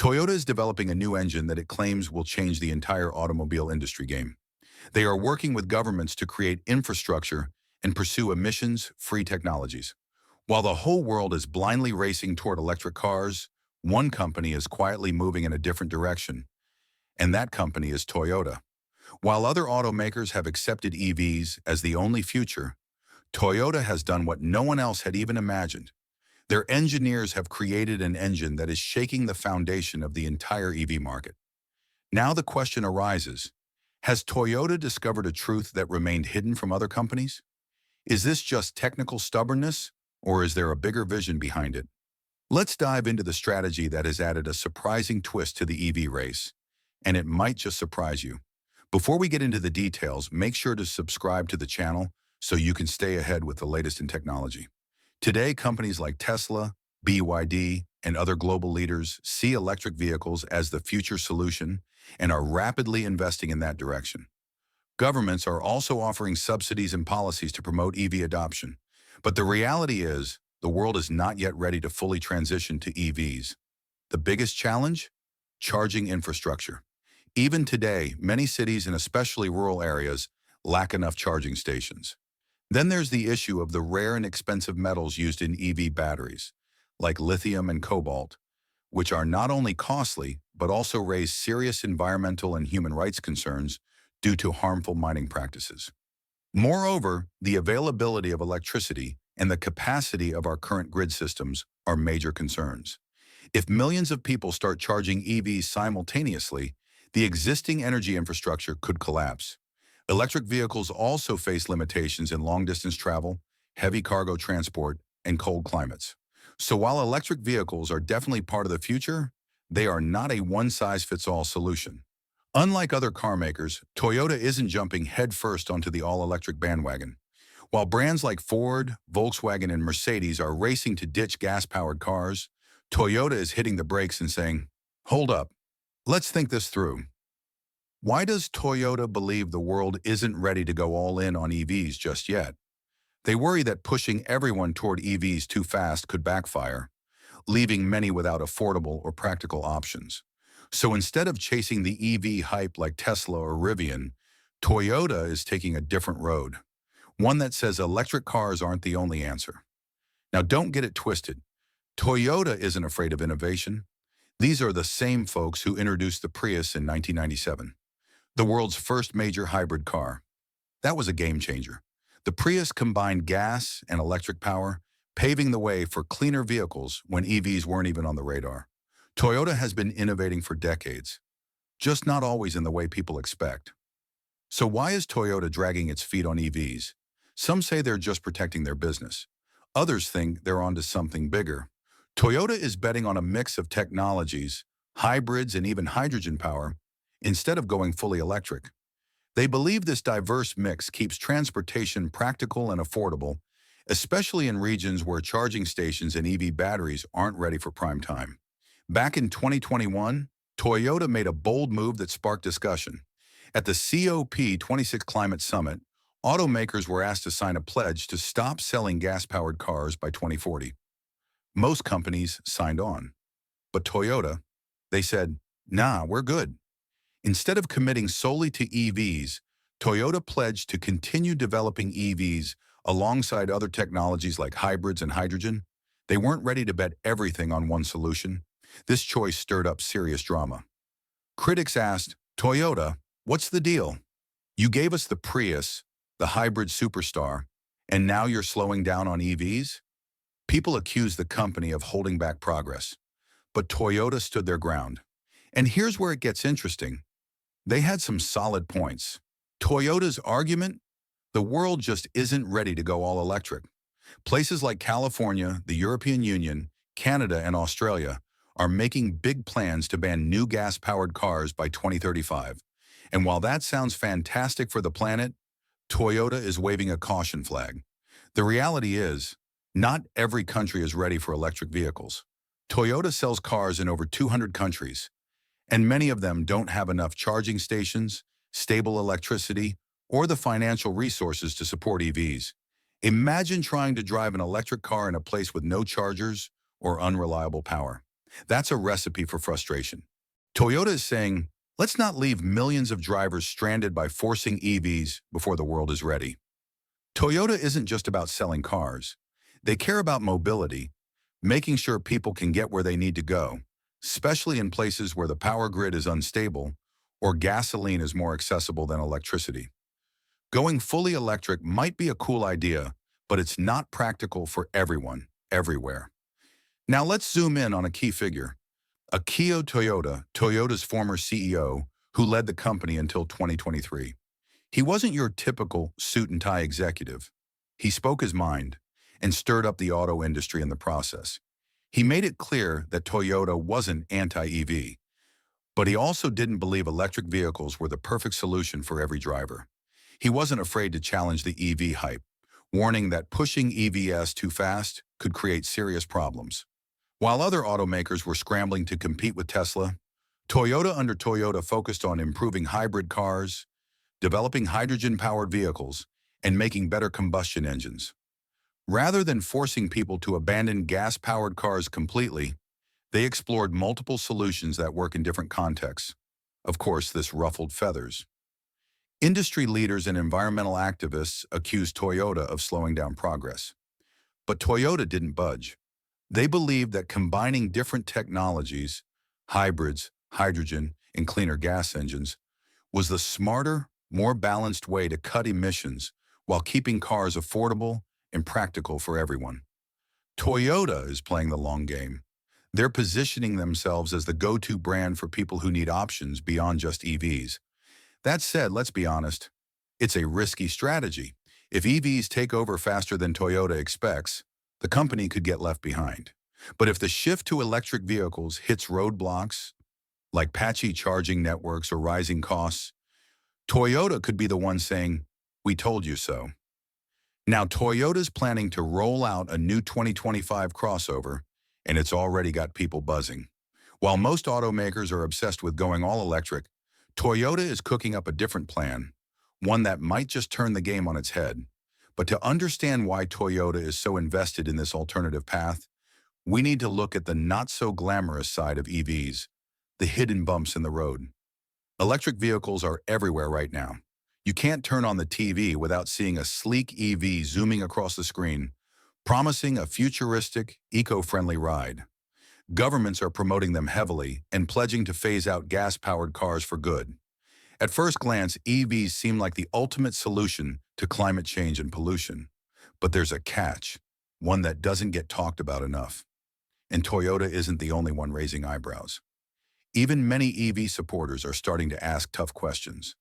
Toyota is developing a new engine that it claims will change the entire automobile industry game. They are working with governments to create infrastructure and pursue emissions-free technologies. While the whole world is blindly racing toward electric cars, one company is quietly moving in a different direction, and that company is Toyota. While other automakers have accepted EVs as the only future, Toyota has done what no one else had even imagined. Their engineers have created an engine that is shaking the foundation of the entire EV market. Now the question arises, has Toyota discovered a truth that remained hidden from other companies? Is this just technical stubbornness, or is there a bigger vision behind it? Let's dive into the strategy that has added a surprising twist to the EV race, and it might just surprise you. Before we get into the details, make sure to subscribe to the channel so you can stay ahead with the latest in technology. Today, companies like Tesla, BYD, and other global leaders see electric vehicles as the future solution and are rapidly investing in that direction. Governments are also offering subsidies and policies to promote EV adoption. But the reality is, the world is not yet ready to fully transition to EVs. The biggest challenge? Charging infrastructure. Even today, many cities and especially rural areas lack enough charging stations. Then there's the issue of the rare and expensive metals used in EV batteries, like lithium and cobalt, which are not only costly, but also raise serious environmental and human rights concerns due to harmful mining practices. Moreover, the availability of electricity and the capacity of our current grid systems are major concerns. If millions of people start charging EVs simultaneously, the existing energy infrastructure could collapse. Electric vehicles also face limitations in long-distance travel, heavy cargo transport, and cold climates. So while electric vehicles are definitely part of the future, they are not a one-size-fits-all solution. Unlike other car makers, Toyota isn't jumping headfirst onto the all-electric bandwagon. While brands like Ford, Volkswagen, and Mercedes are racing to ditch gas-powered cars, Toyota is hitting the brakes and saying, "Hold up, let's think this through." Why does Toyota believe the world isn't ready to go all in on EVs just yet? They worry that pushing everyone toward EVs too fast could backfire, leaving many without affordable or practical options. So instead of chasing the EV hype like Tesla or Rivian, Toyota is taking a different road, one that says electric cars aren't the only answer. Now don't get it twisted. Toyota isn't afraid of innovation. These are the same folks who introduced the Prius in 1997. The world's first major hybrid car. That was a game changer. The Prius combined gas and electric power, paving the way for cleaner vehicles when EVs weren't even on the radar. Toyota has been innovating for decades, just not always in the way people expect. So why is Toyota dragging its feet on EVs? Some say they're just protecting their business. Others think they're onto something bigger. Toyota is betting on a mix of technologies, hybrids, and even hydrogen power, instead of going fully electric. They believe this diverse mix keeps transportation practical and affordable, especially in regions where charging stations and EV batteries aren't ready for prime time. Back in 2021, Toyota made a bold move that sparked discussion. At the COP26 Climate Summit, automakers were asked to sign a pledge to stop selling gas-powered cars by 2040. Most companies signed on. But Toyota, they said, "Nah, we're good." Instead of committing solely to EVs, Toyota pledged to continue developing EVs alongside other technologies like hybrids and hydrogen. They weren't ready to bet everything on one solution. This choice stirred up serious drama. Critics asked, "Toyota, what's the deal? You gave us the Prius, the hybrid superstar, and now you're slowing down on EVs?" People accused the company of holding back progress. But Toyota stood their ground. And here's where it gets interesting. They had some solid points. Toyota's argument? The world just isn't ready to go all electric. Places like California, the European Union, Canada, and Australia are making big plans to ban new gas-powered cars by 2035. And while that sounds fantastic for the planet, Toyota is waving a caution flag. The reality is, not every country is ready for electric vehicles. Toyota sells cars in over 200 countries, and many of them don't have enough charging stations, stable electricity, or the financial resources to support EVs. Imagine trying to drive an electric car in a place with no chargers or unreliable power. That's a recipe for frustration. Toyota is saying, let's not leave millions of drivers stranded by forcing EVs before the world is ready. Toyota isn't just about selling cars. They care about mobility, making sure people can get where they need to go, especially in places where the power grid is unstable or gasoline is more accessible than electricity. Going fully electric might be a cool idea, but it's not practical for everyone, everywhere. Now let's zoom in on a key figure. Akio Toyoda, Toyota's former CEO, who led the company until 2023. He wasn't your typical suit and tie executive. He spoke his mind and stirred up the auto industry in the process. He made it clear that Toyota wasn't anti-EV, but he also didn't believe electric vehicles were the perfect solution for every driver. He wasn't afraid to challenge the EV hype, warning that pushing EVs too fast could create serious problems. While other automakers were scrambling to compete with Tesla, Toyota focused on improving hybrid cars, developing hydrogen-powered vehicles, and making better combustion engines. Rather than forcing people to abandon gas-powered cars completely, they explored multiple solutions that work in different contexts. Of course, this ruffled feathers. Industry leaders and environmental activists accused Toyota of slowing down progress. But Toyota didn't budge. They believed that combining different technologies, hybrids, hydrogen, and cleaner gas engines, was the smarter, more balanced way to cut emissions while keeping cars affordable and practical for everyone. Toyota is playing the long game. They're positioning themselves as the go-to brand for people who need options beyond just EVs. That said, let's be honest, it's a risky strategy. If EVs take over faster than Toyota expects, the company could get left behind. But if the shift to electric vehicles hits roadblocks, like patchy charging networks or rising costs, Toyota could be the one saying, "We told you so." Now, Toyota's planning to roll out a new 2025 crossover, and it's already got people buzzing. While most automakers are obsessed with going all electric, Toyota is cooking up a different plan, one that might just turn the game on its head. But to understand why Toyota is so invested in this alternative path, we need to look at the not-so-glamorous side of EVs, the hidden bumps in the road. Electric vehicles are everywhere right now. You can't turn on the TV without seeing a sleek EV zooming across the screen, promising a futuristic, eco-friendly ride. Governments are promoting them heavily and pledging to phase out gas-powered cars for good. At first glance, EVs seem like the ultimate solution to climate change and pollution. But there's a catch, one that doesn't get talked about enough. And Toyota isn't the only one raising eyebrows. Even many EV supporters are starting to ask tough questions.